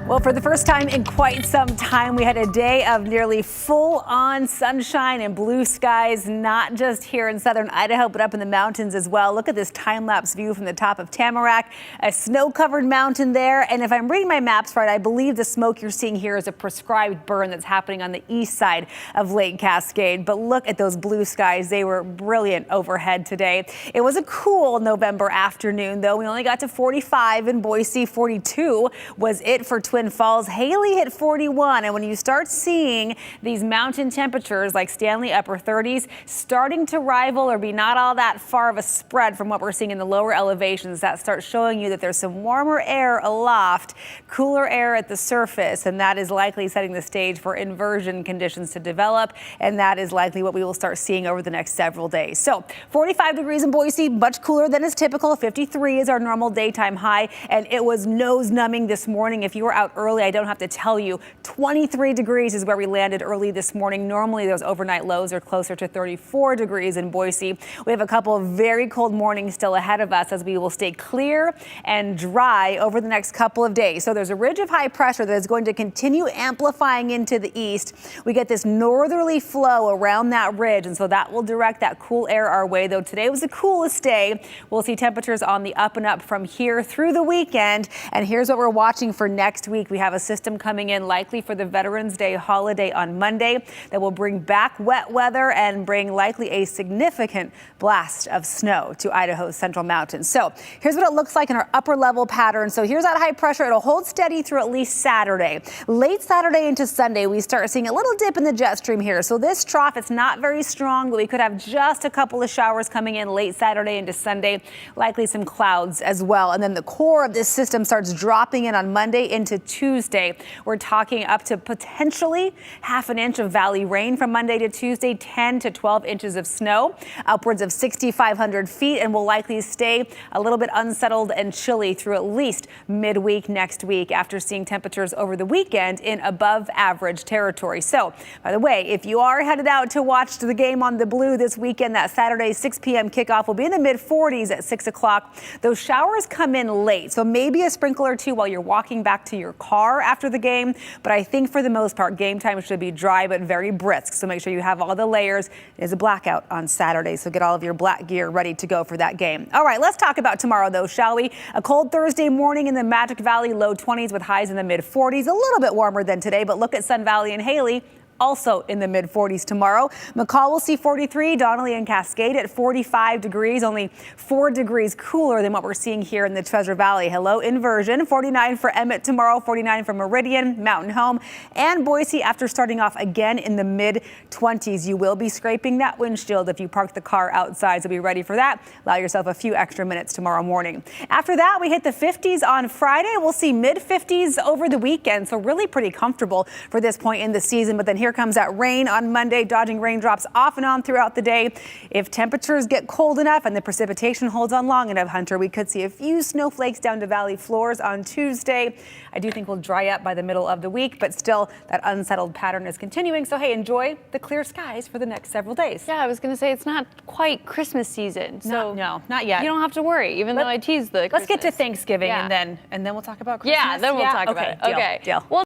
Well, for the first time in quite some time, we had a day of nearly full-on sunshine and blue skies, not just here in southern Idaho, but up in the mountains as well. Look at this time-lapse view from the top of Tamarack, a snow-covered mountain there. And if I'm reading my maps right, I believe the smoke you're seeing here is a prescribed burn that's happening on the east side of Lake Cascade. But look at those blue skies. They were brilliant overhead today. It was a cool November afternoon, though. We only got to 45 in Boise. 42 was it for Twin Falls. Haley hit 41, and when you start seeing these mountain temperatures like Stanley upper 30s starting to rival or be not all that far of a spread from what we're seeing in the lower elevations, that starts showing you that there's some warmer air aloft, cooler air at the surface, and that is likely setting the stage for inversion conditions to develop, and that is likely what we will start seeing over the next several days. So 45 degrees in Boise, much cooler than is typical. 53 is our normal daytime high, and it was nose numbing this morning. If you were out early, I don't have to tell you, 23 degrees is where we landed early this morning. Normally those overnight lows are closer to 34 degrees in Boise. We have a couple of very cold mornings still ahead of us as we will stay clear and dry over the next couple of days. So there's a ridge of high pressure that is going to continue amplifying into the east. We get this northerly flow around that ridge, and so that will direct that cool air our way. Though today was the coolest day, we'll see temperatures on the up and up from here through the weekend. And here's what we're watching for next week. We have a system coming in likely for the Veterans Day holiday on Monday that will bring back wet weather and bring likely a significant blast of snow to Idaho's central mountains. So here's what it looks like in our upper level pattern. So here's that high pressure. It'll hold steady through at least Saturday. Late Saturday into Sunday, we start seeing a little dip in the jet stream here. So this trough, it's not very strong, but we could have just a couple of showers coming in late Saturday into Sunday, likely some clouds as well. And then the core of this system starts dropping in on Monday into Tuesday. We're talking up to potentially half an inch of valley rain from Monday to Tuesday, 10 to 12 inches of snow, upwards of 6,500 feet, and will likely stay a little bit unsettled and chilly through at least midweek next week after seeing temperatures over the weekend in above average territory. So, by the way, if you are headed out to watch the game on the Blue this weekend, that Saturday 6 p.m. kickoff will be in the mid 40s at 6 o'clock. Those showers come in late, so maybe a sprinkle or two while you're walking back to your car after the game. But I think for the most part, game time should be dry but very brisk. So make sure you have all the layers. There's a blackout on Saturday, so get all of your black gear ready to go for that game. All right, let's talk about tomorrow, though, shall we? A cold Thursday morning in the Magic Valley, low 20s with highs in the mid 40s. A little bit warmer than today, but look at Sun Valley and Haley. Also in the mid 40s tomorrow. McCall will see 43, Donnelly and Cascade at 45 degrees, only 4 degrees cooler than what we're seeing here in the Treasure Valley. Hello, inversion. 49 for Emmett tomorrow, 49 for Meridian, Mountain Home, and Boise after starting off again in the mid 20s. You will be scraping that windshield if you park the car outside, so be ready for that. Allow yourself a few extra minutes tomorrow morning. After that, we hit the 50s on Friday. We'll see mid 50s over the weekend, so really pretty comfortable for this point in the season. But then here comes that rain on Monday, dodging raindrops off and on throughout the day. If temperatures get cold enough and the precipitation holds on long enough, Hunter, we could see a few snowflakes down to valley floors on Tuesday. I do think we'll dry up by the middle of the week, but still that unsettled pattern is continuing. So, hey, enjoy the clear skies for the next several days. Yeah, I was going to say it's not quite Christmas season. So no, not yet. You don't have to worry, even though I teased the Christmas. Let's get to Thanksgiving and then we'll talk about Christmas. Yeah, then we'll talk about it. Okay, deal. Well,